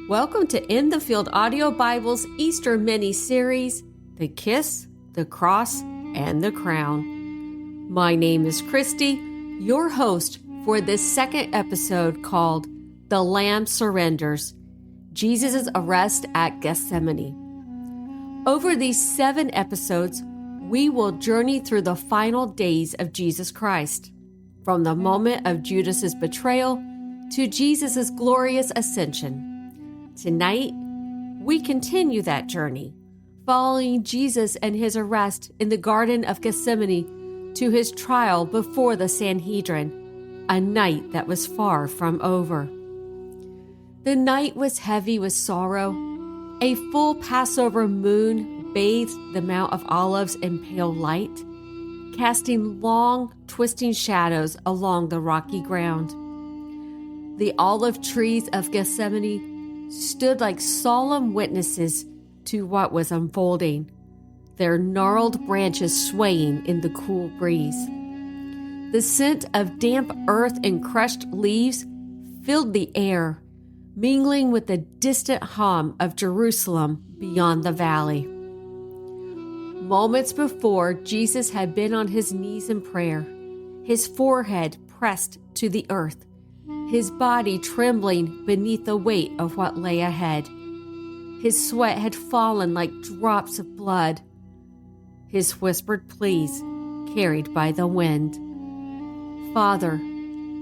Welcome to In the Field Audio Bible's Easter mini-series, The Kiss, the Cross, and the Crown. My name is Christy, your host for this second episode called The Lamb Surrenders, Jesus' Arrest at Gethsemane. Over these 7 episodes, we will journey through the final days of Jesus Christ, from the moment of Judas' betrayal to Jesus' glorious ascension. Tonight, we continue that journey, following Jesus and his arrest in the Garden of Gethsemane to his trial before the Sanhedrin, a night that was far from over. The night was heavy with sorrow. A full Passover moon bathed the Mount of Olives in pale light, casting long, twisting shadows along the rocky ground. The olive trees of Gethsemane stood like solemn witnesses to what was unfolding, their gnarled branches swaying in the cool breeze. The scent of damp earth and crushed leaves filled the air, mingling with the distant hum of Jerusalem beyond the valley. Moments before, Jesus had been on his knees in prayer, his forehead pressed to the earth, his body trembling beneath the weight of what lay ahead. His sweat had fallen like drops of blood, his whispered pleas carried by the wind. Father,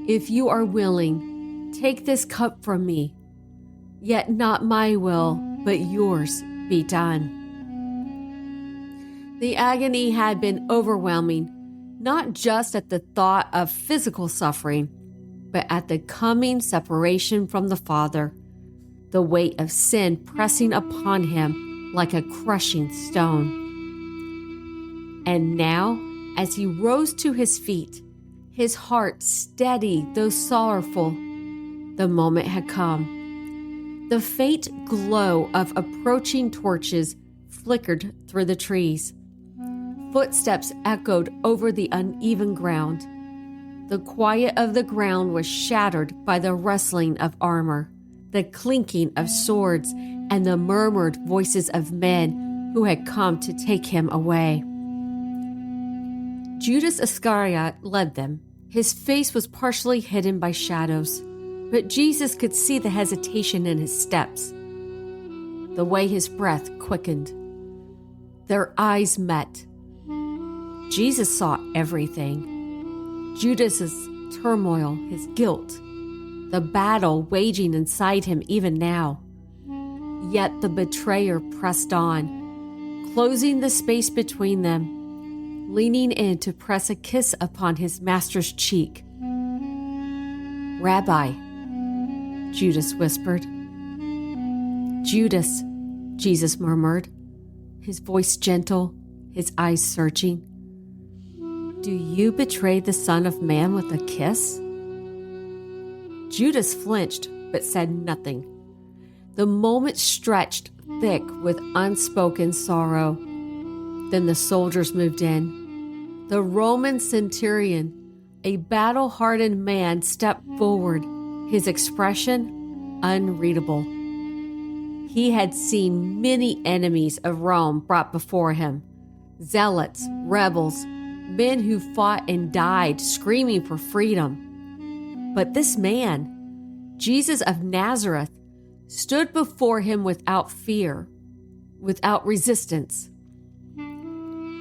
if you are willing, take this cup from me, yet not my will, but yours be done. The agony had been overwhelming, not just at the thought of physical suffering, but at the coming separation from the Father, the weight of sin pressing upon him like a crushing stone. And now, as he rose to his feet, his heart steady though sorrowful, the moment had come. The faint glow of approaching torches flickered through the trees. Footsteps echoed over the uneven ground. The quiet of the ground was shattered by the rustling of armor, the clinking of swords, and the murmured voices of men who had come to take him away. Judas Iscariot led them. His face was partially hidden by shadows, but Jesus could see the hesitation in his steps, the way his breath quickened. Their eyes met. Jesus saw everything. Judas's turmoil, his guilt, the battle waging inside him even now. Yet the betrayer pressed on, closing the space between them, leaning in to press a kiss upon his master's cheek. Rabbi, Judas whispered. Judas, Jesus murmured, his voice gentle, his eyes searching. Do you betray the Son of Man with a kiss? Judas flinched, but said nothing. The moment stretched thick with unspoken sorrow. Then the soldiers moved in. The Roman centurion, a battle-hardened man, stepped forward, his expression unreadable. He had seen many enemies of Rome brought before him, zealots, rebels, men who fought and died screaming for freedom. But this man, Jesus of Nazareth, stood before him without fear, without resistance.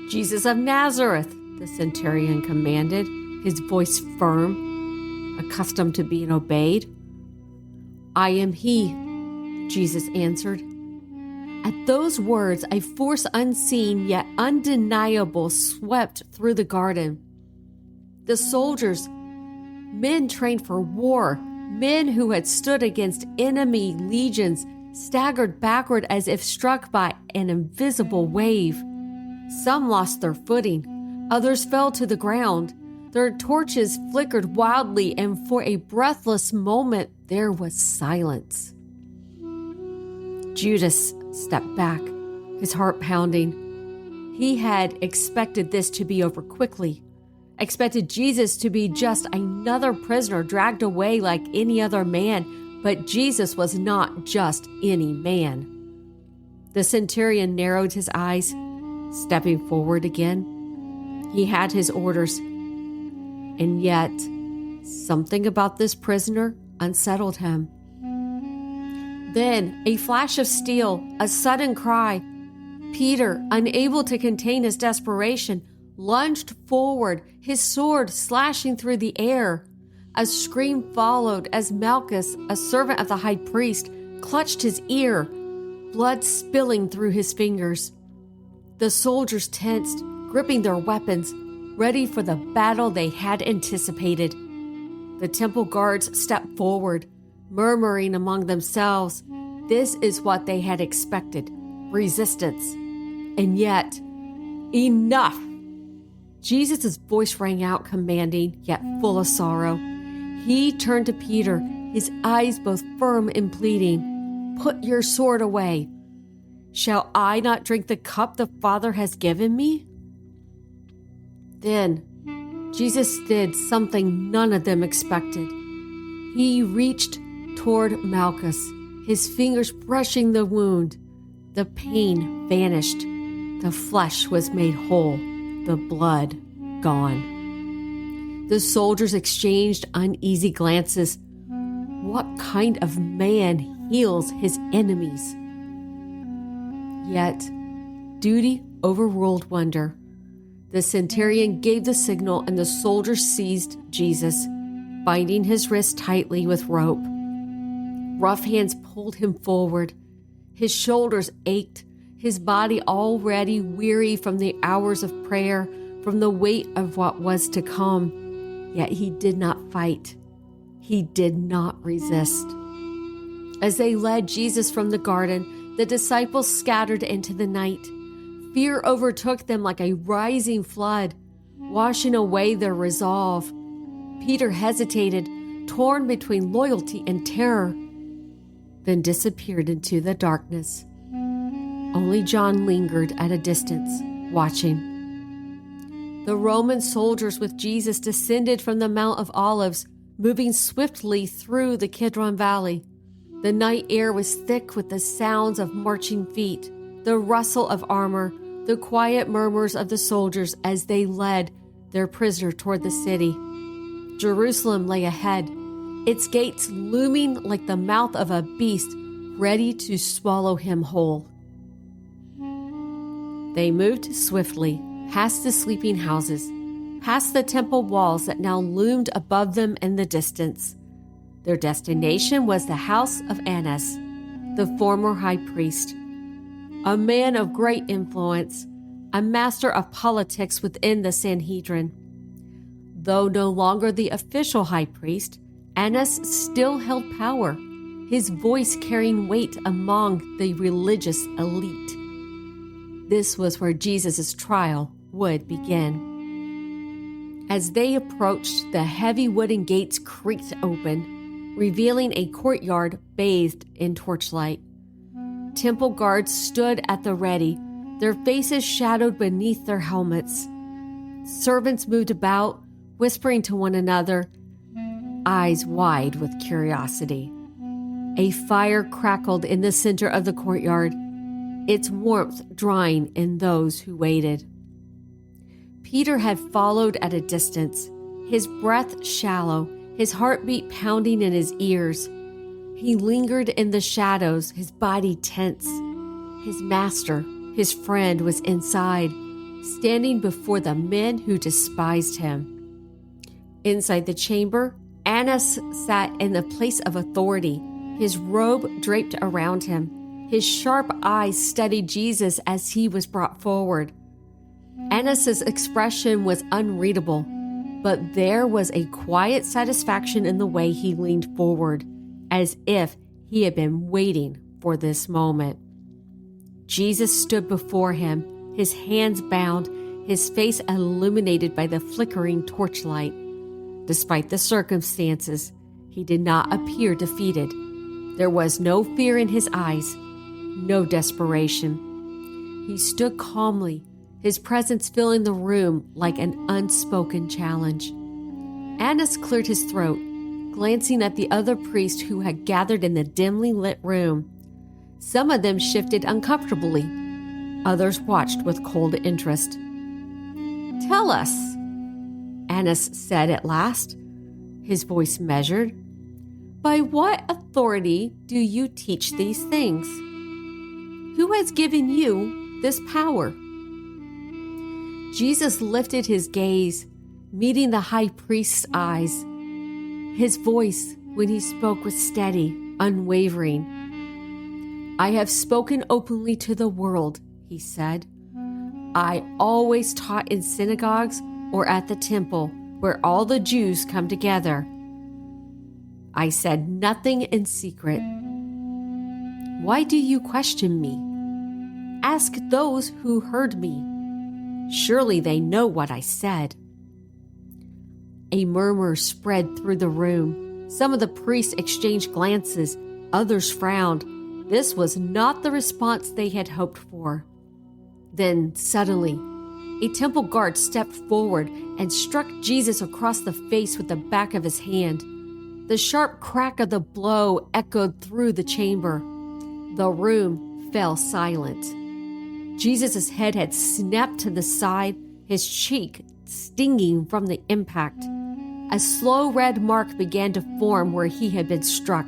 Jesus of Nazareth, the centurion commanded, his voice firm, accustomed to being obeyed. I am he, Jesus answered. At those words, a force unseen yet undeniable swept through the garden. The soldiers, men trained for war, men who had stood against enemy legions, staggered backward as if struck by an invisible wave. Some lost their footing, others fell to the ground. Their torches flickered wildly, and for a breathless moment there was silence. Judas stepped back, his heart pounding. He had expected this to be over quickly, expected Jesus to be just another prisoner dragged away like any other man, But Jesus was not just any man. The centurion narrowed his eyes, stepping forward again. He had his orders. And yet, something about this prisoner unsettled him. Then, a flash of steel, a sudden cry. Peter, unable to contain his desperation, lunged forward, his sword slashing through the air. A scream followed as Malchus, a servant of the high priest, clutched his ear, blood spilling through his fingers. The soldiers tensed, gripping their weapons, ready for the battle they had anticipated. The temple guards stepped forward, murmuring among themselves. This is what they had expected, resistance. And yet, enough! Jesus' voice rang out commanding, yet full of sorrow. He turned to Peter, his eyes both firm and pleading. Put your sword away. Shall I not drink the cup the Father has given me? Then, Jesus did something none of them expected. He reached toward Malchus, his fingers brushing the wound. The pain vanished. The flesh was made whole, the blood gone. The soldiers exchanged uneasy glances. What kind of man heals his enemies? Yet, duty overruled wonder. The centurion gave the signal and the soldiers seized Jesus, binding his wrists tightly with rope. Rough hands pulled him forward. His shoulders ached, his body already weary from the hours of prayer, from the weight of what was to come. Yet he did not fight. He did not resist. As they led Jesus from the garden, the disciples scattered into the night. Fear overtook them like a rising flood, washing away their resolve. Peter hesitated, torn between loyalty and terror, then disappeared into the darkness. Only John lingered at a distance, watching. The Roman soldiers with Jesus descended from the Mount of Olives, moving swiftly through the Kidron Valley. The night air was thick with the sounds of marching feet, the rustle of armor, the quiet murmurs of the soldiers as they led their prisoner toward the city. Jerusalem lay ahead, its gates looming like the mouth of a beast ready to swallow him whole. They moved swiftly past the sleeping houses, past the temple walls that now loomed above them in the distance. Their destination was the house of Annas, the former high priest, a man of great influence, a master of politics within the Sanhedrin. Though no longer the official high priest, Annas still held power, his voice carrying weight among the religious elite. This was where Jesus' trial would begin. As they approached, the heavy wooden gates creaked open, revealing a courtyard bathed in torchlight. Temple guards stood at the ready, their faces shadowed beneath their helmets. Servants moved about, whispering to one another, eyes wide with curiosity. A fire crackled in the center of the courtyard, its warmth drawing in those who waited. Peter had followed at a distance, his breath shallow, his heartbeat pounding in his ears. He lingered in the shadows, his body tense. His master, his friend, was inside, standing before the men who despised him. Inside the chamber, Annas sat in the place of authority, his robe draped around him. His sharp eyes studied Jesus as he was brought forward. Annas' expression was unreadable, but there was a quiet satisfaction in the way he leaned forward, as if he had been waiting for this moment. Jesus stood before him, his hands bound, his face illuminated by the flickering torchlight. Despite the circumstances, he did not appear defeated. There was no fear in his eyes, no desperation. He stood calmly, his presence filling the room like an unspoken challenge. Annas cleared his throat, glancing at the other priests who had gathered in the dimly lit room. Some of them shifted uncomfortably. Others watched with cold interest. "Tell us," Annas said at last, his voice measured. "By what authority do you teach these things? Who has given you this power?" Jesus lifted his gaze, meeting the high priest's eyes. His voice, when he spoke, was steady, unwavering. "I have spoken openly to the world," he said. "I always taught in synagogues or at the temple, where all the Jews come together. I said nothing in secret. Why do you question me? Ask those who heard me. Surely they know what I said." A murmur spread through the room. Some of the priests exchanged glances. Others frowned. This was not the response they had hoped for. Then, suddenly, a temple guard stepped forward and struck Jesus across the face with the back of his hand. The sharp crack of the blow echoed through the chamber. The room fell silent. Jesus' head had snapped to the side, his cheek stinging from the impact. A slow red mark began to form where he had been struck.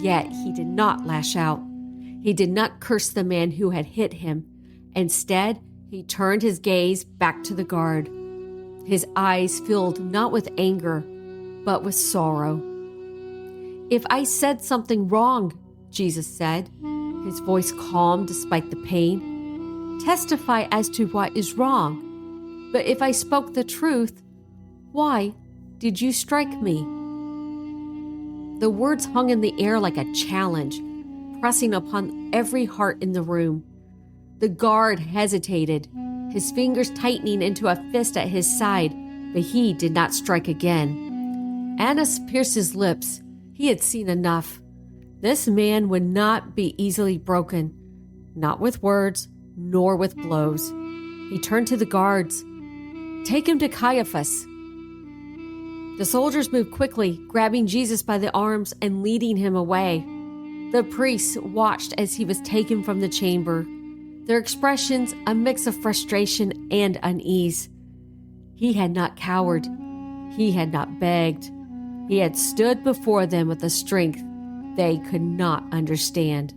Yet he did not lash out. He did not curse the man who had hit him. Instead, he turned his gaze back to the guard. His eyes filled not with anger, but with sorrow. "If I said something wrong," Jesus said, his voice calm despite the pain, "testify as to what is wrong. But if I spoke the truth, why did you strike me?" The words hung in the air like a challenge, pressing upon every heart in the room. The guard hesitated, his fingers tightening into a fist at his side, but he did not strike again. Annas pierced his lips. He had seen enough. This man would not be easily broken, not with words, nor with blows. He turned to the guards. "Take him to Caiaphas." The soldiers moved quickly, grabbing Jesus by the arms and leading him away. The priests watched as he was taken from the chamber, their expressions a mix of frustration and unease. He had not cowered. He had not begged. He had stood before them with a strength they could not understand.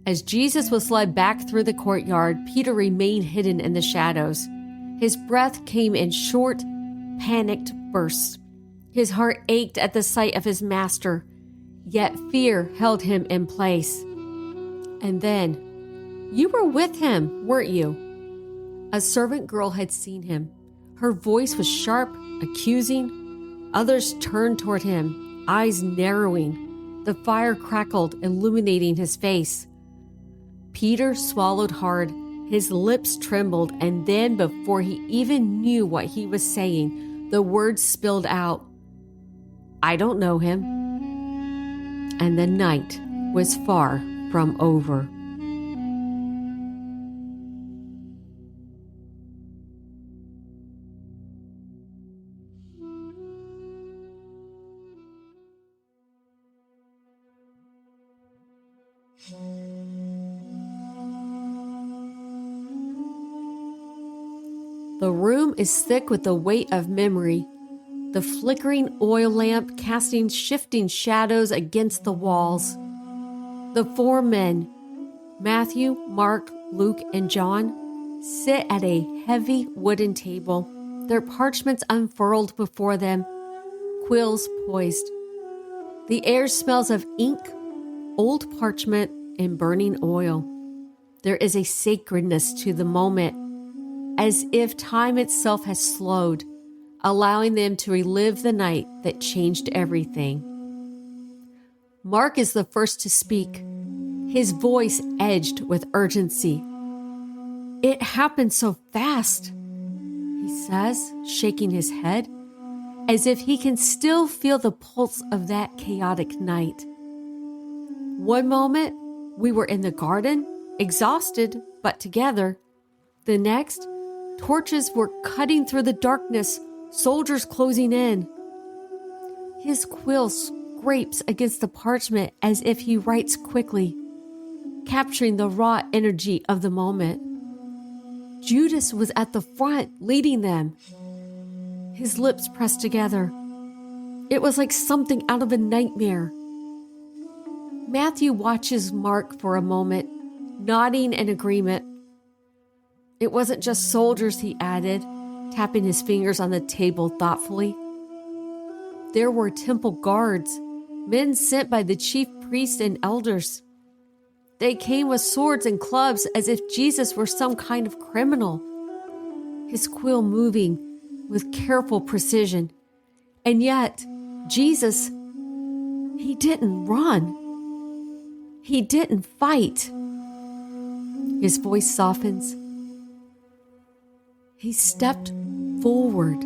As Jesus was led back through the courtyard, Peter remained hidden in the shadows. His breath came in short, panicked bursts. His heart ached at the sight of his master, yet fear held him in place. And then, "You were with him, weren't you?" A servant girl had seen him. Her voice was sharp, accusing. Others turned toward him, eyes narrowing. The fire crackled, illuminating his face. Peter swallowed hard. His lips trembled, and then, before he even knew what he was saying, the words spilled out, "I don't know him." And the night was far from over. The room is thick with the weight of memory, the flickering oil lamp casting shifting shadows against the walls. The four men, Matthew, Mark, Luke, and John, sit at a heavy wooden table, their parchments unfurled before them, quills poised. The air smells of ink, old parchment, and burning oil. There is a sacredness to the moment, as if time itself has slowed, allowing them to relive the night that changed everything. Mark is the first to speak, his voice edged with urgency. "It happened so fast," he says, shaking his head, as if he can still feel the pulse of that chaotic night. "One moment, we were in the garden, exhausted, but together. The next, torches were cutting through the darkness, soldiers closing in. His quill scrapes against the parchment as if he writes quickly, capturing the raw energy of the moment. Judas was at the front, leading them. His lips pressed together. It was like something out of a nightmare. Matthew watches Mark for a moment, nodding in agreement. It wasn't just soldiers, he added, tapping his fingers on the table thoughtfully. There were temple guards, men sent by the chief priests and elders. They came with swords and clubs as if Jesus were some kind of criminal, his quill moving with careful precision. And yet, Jesus, he didn't run. He didn't fight. His voice softens. He stepped forward.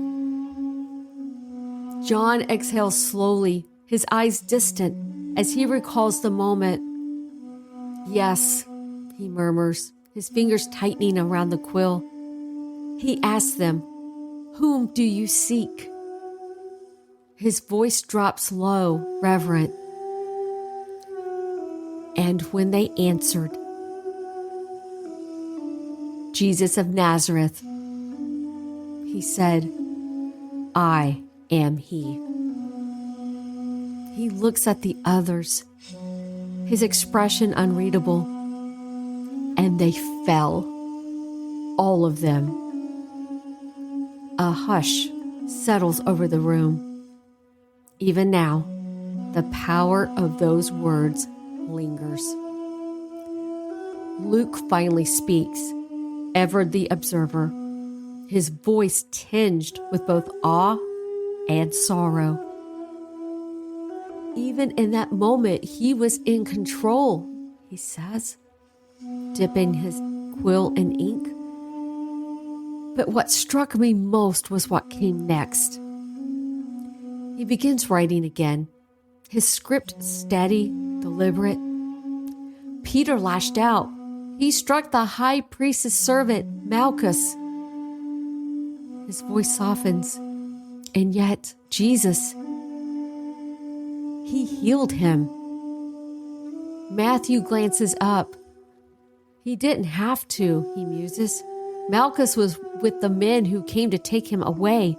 John exhales slowly, his eyes distant as he recalls the moment. Yes, he murmurs, his fingers tightening around the quill. He asks them, "Whom do you seek?" His voice drops low, reverent. And when they answered, "Jesus of Nazareth," he said, "I am he." He looks at the others, his expression unreadable, and they fell, all of them. A hush settles over the room. Even now, the power of those words lingers. Luke finally speaks, ever the observer, his voice tinged with both awe and sorrow. Even in that moment, he was in control, he says, dipping his quill in ink. But what struck me most was what came next. He begins writing again, his script steady, deliberate. Peter lashed out. He struck the high priest's servant, Malchus. His voice softens, and yet Jesus, he healed him. Matthew glances up. He didn't have to, he muses. Malchus was with the men who came to take him away.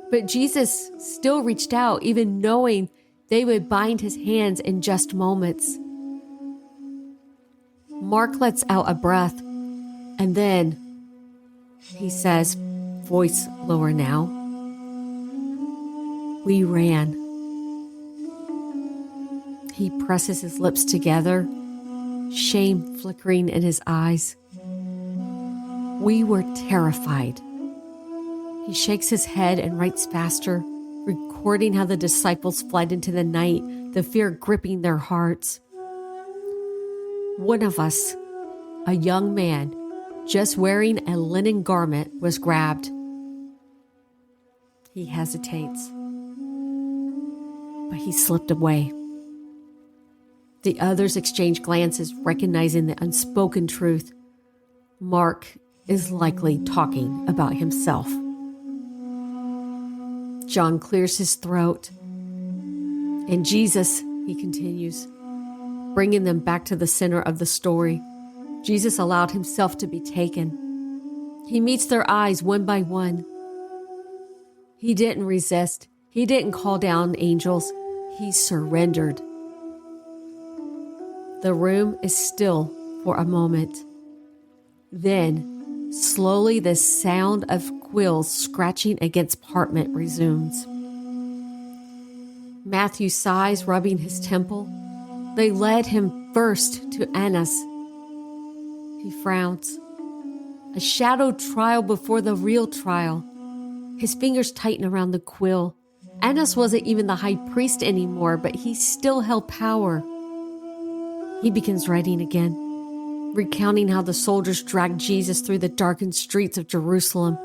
But Jesus still reached out, even knowing they would bind his hands in just moments. Mark lets out a breath, and then he says, voice lower now, "We ran." He presses his lips together, shame flickering in his eyes. "We were terrified." He shakes his head and writes faster, recording how the disciples fled into the night, the fear gripping their hearts. "One of us, a young man, just wearing a linen garment, was grabbed." He hesitates, but he slipped away. The others exchange glances, recognizing the unspoken truth. Mark is likely talking about himself. John clears his throat. And Jesus, he continues, bringing them back to the center of the story. Jesus allowed himself to be taken. He meets their eyes one by one. He didn't resist. He didn't call down angels. He surrendered. The room is still for a moment. Then, slowly, the sound of quills scratching against parchment resumes. Matthew sighs, rubbing his temple. They led him first to Annas. He frowns. A shadow trial before the real trial. His fingers tighten around the quill. Annas wasn't even the high priest anymore, but he still held power. He begins writing again, recounting how the soldiers dragged Jesus through the darkened streets of Jerusalem,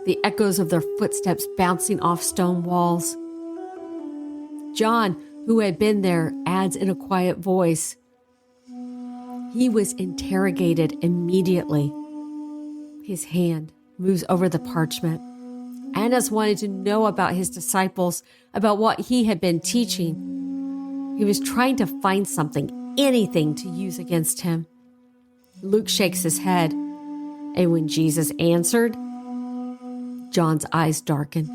the echoes of their footsteps bouncing off stone walls. John, who had been there, adds in a quiet voice, "He was interrogated immediately." His hand moves over the parchment. Annas wanted to know about his disciples, about what he had been teaching. He was trying to find something, anything to use against him. Luke shakes his head, and when Jesus answered, John's eyes darkened.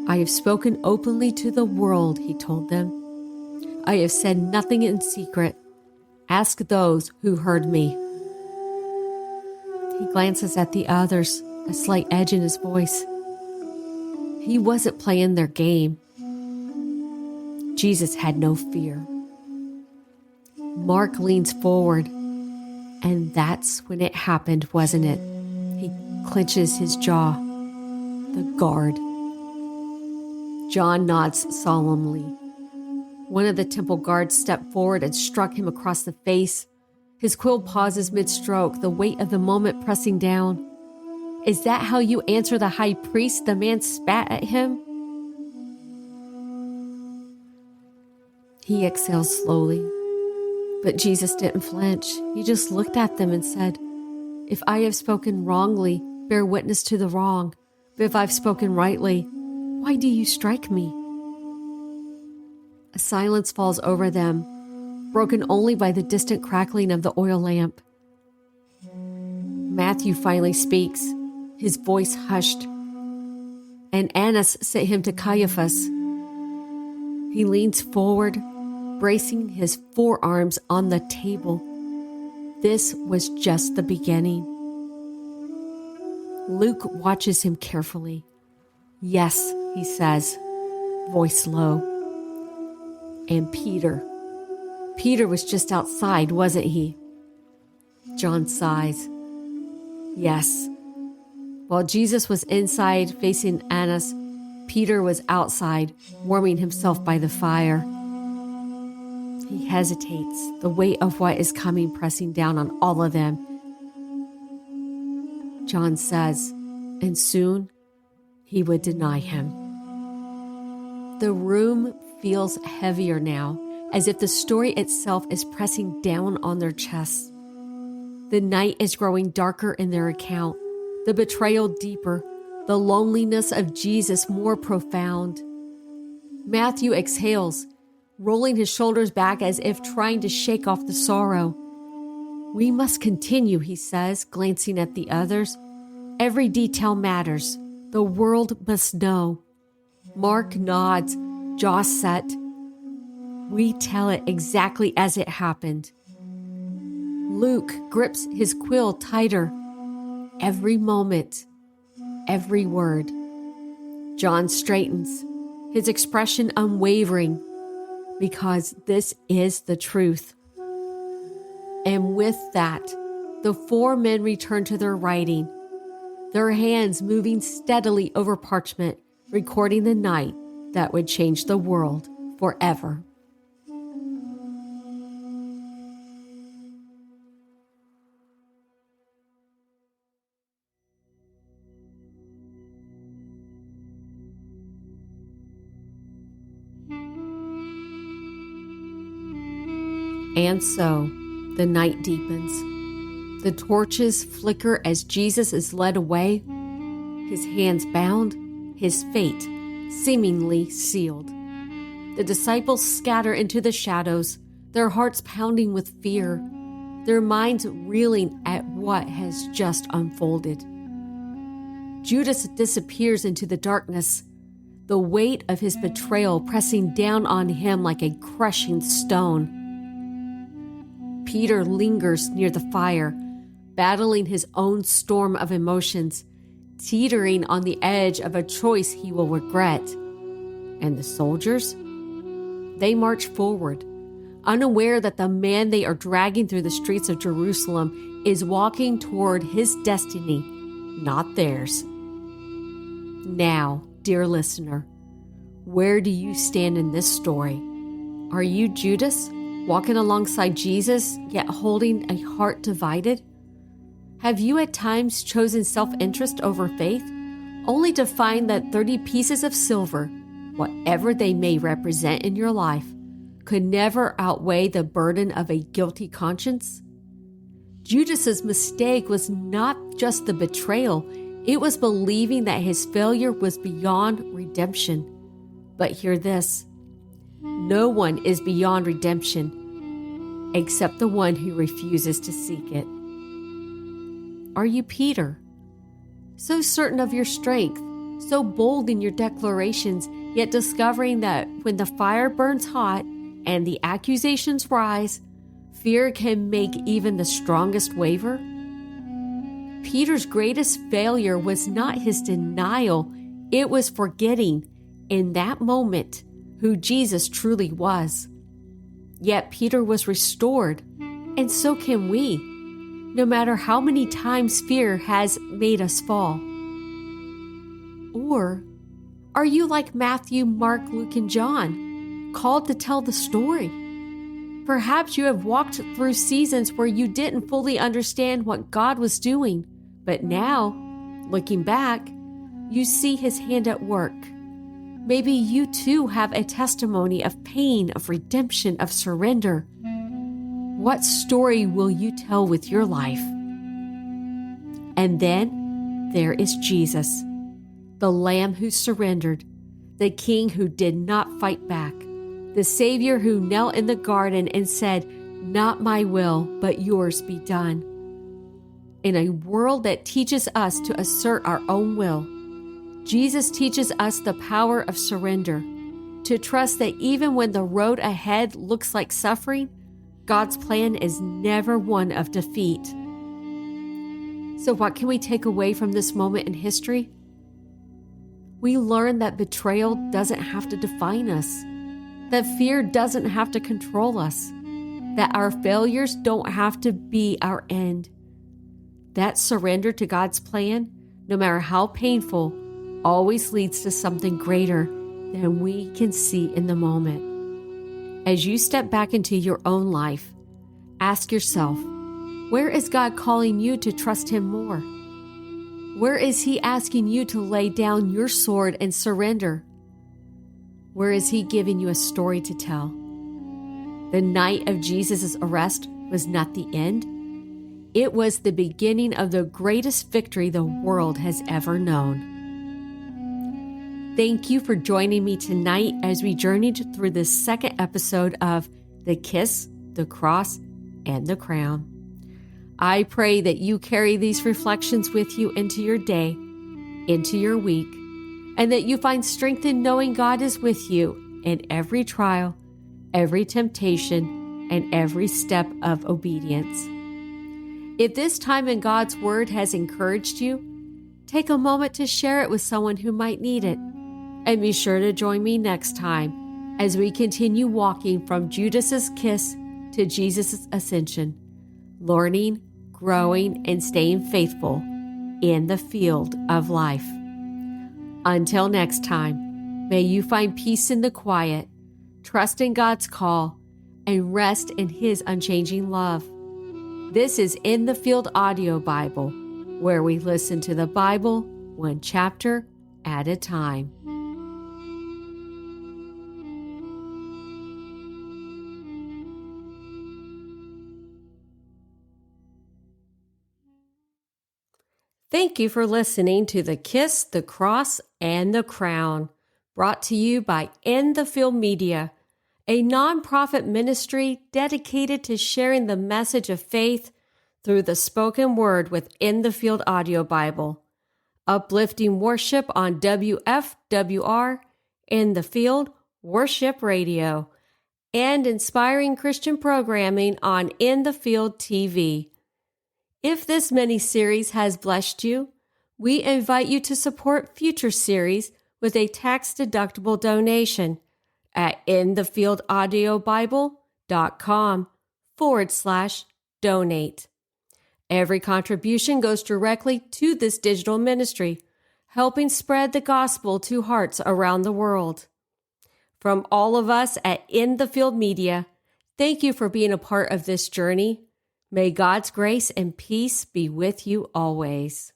I have spoken openly to the world, he told them. I have said nothing in secret. Ask those who heard me. He glances at the others, a slight edge in his voice. He wasn't playing their game. Jesus had no fear. Mark leans forward, and that's when it happened, wasn't it? He clenches his jaw. The guard. John nods solemnly. One of the temple guards stepped forward and struck him across the face. His quill pauses mid-stroke, the weight of the moment pressing down. Is that how you answer the high priest? The man spat at him. He exhales slowly, but Jesus didn't flinch. He just looked at them and said, if I have spoken wrongly, bear witness to the wrong. But if I've spoken rightly, why do you strike me? A silence falls over them, broken only by the distant crackling of the oil lamp. Matthew finally speaks, his voice hushed. And Annas sent him to Caiaphas. He leans forward, bracing his forearms on the table. This was just the beginning. Luke watches him carefully. Yes, he says, voice low. And Peter was just outside, wasn't he? John sighs. Yes. While Jesus was inside facing Annas, Peter was outside, warming himself by the fire. He hesitates, the weight of what is coming pressing down on all of them. John says, and soon he would deny him. The room feels heavier now, as if the story itself is pressing down on their chests. The night is growing darker in their account, the betrayal deeper, the loneliness of Jesus more profound. Matthew exhales, rolling his shoulders back as if trying to shake off the sorrow. We must continue, he says, glancing at the others. Every detail matters. The world must know. Mark nods, jaw set. We tell it exactly as it happened. Luke grips his quill tighter. Every moment, every word. John straightens, his expression unwavering, because this is the truth. And with that, the four men return to their writing, their hands moving steadily over parchment, recording the night that would change the world forever. And so, the night deepens. The torches flicker as Jesus is led away, his hands bound, his fate seemingly sealed. The disciples scatter into the shadows, their hearts pounding with fear, their minds reeling at what has just unfolded. Judas disappears into the darkness, the weight of his betrayal pressing down on him like a crushing stone. Peter lingers near the fire, battling his own storm of emotions, teetering on the edge of a choice he will regret. And the soldiers? They march forward, unaware that the man they are dragging through the streets of Jerusalem is walking toward his destiny, not theirs. Now, dear listener, where do you stand in this story? Are you Judas, walking alongside Jesus, yet holding a heart divided? Have you at times chosen self-interest over faith, only to find that 30 pieces of silver, whatever they may represent in your life, could never outweigh the burden of a guilty conscience? Judas's mistake was not just the betrayal, It was believing that his failure was beyond redemption. But hear this, no one is beyond redemption except the one who refuses to seek it. Are you Peter? So certain of your strength, so bold in your declarations, yet discovering that when the fire burns hot and the accusations rise, fear can make even the strongest waver? Peter's greatest failure was not his denial, it was forgetting, in that moment, who Jesus truly was. Yet Peter was restored, and so can we, no matter how many times fear has made us fall. Or are you like Matthew, Mark, Luke, and John, called to tell the story? Perhaps you have walked through seasons where you didn't fully understand what God was doing, but now, looking back, you see His hand at work. Maybe you too have a testimony of pain, of redemption, of surrender. What story will you tell with your life? And then there is Jesus, the Lamb who surrendered, the King who did not fight back, the Savior who knelt in the garden and said, "Not my will, but yours be done." In a world that teaches us to assert our own will, Jesus teaches us the power of surrender, to trust that even when the road ahead looks like suffering, God's plan is never one of defeat. So what can we take away from this moment in history? We learn that betrayal doesn't have to define us, that fear doesn't have to control us, that our failures don't have to be our end. That surrender to God's plan, no matter how painful, always leads to something greater than we can see in the moment. As you step back into your own life, ask yourself, where is God calling you to trust Him more? Where is He asking you to lay down your sword and surrender? Where is He giving you a story to tell? The night of Jesus' arrest was not the end. It was the beginning of the greatest victory the world has ever known. Thank you for joining me tonight as we journeyed through this second episode of The Kiss, the Cross, and the Crown. I pray that you carry these reflections with you into your day, into your week, and that you find strength in knowing God is with you in every trial, every temptation, and every step of obedience. If this time in God's Word has encouraged you, take a moment to share it with someone who might need it. And be sure to join me next time as we continue walking from Judas's kiss to Jesus' ascension, learning, growing, and staying faithful in the field of life. Until next time, may you find peace in the quiet, trust in God's call, and rest in His unchanging love. This is In the Field Audio Bible, where we listen to the Bible one chapter at a time. Thank you for listening to The Kiss, the Cross, and the Crown, brought to you by In the Field Media, a nonprofit ministry dedicated to sharing the message of faith through the spoken word with In the Field Audio Bible, uplifting worship on WFWR, In the Field Worship Radio, and inspiring Christian programming on In the Field TV. If this mini-series has blessed you, we invite you to support future series with a tax-deductible donation at inthefieldAudiobible.com/donate. Every contribution goes directly to this digital ministry, helping spread the gospel to hearts around the world. From all of us at In the Field Media, thank you for being a part of this journey. May God's grace and peace be with you always.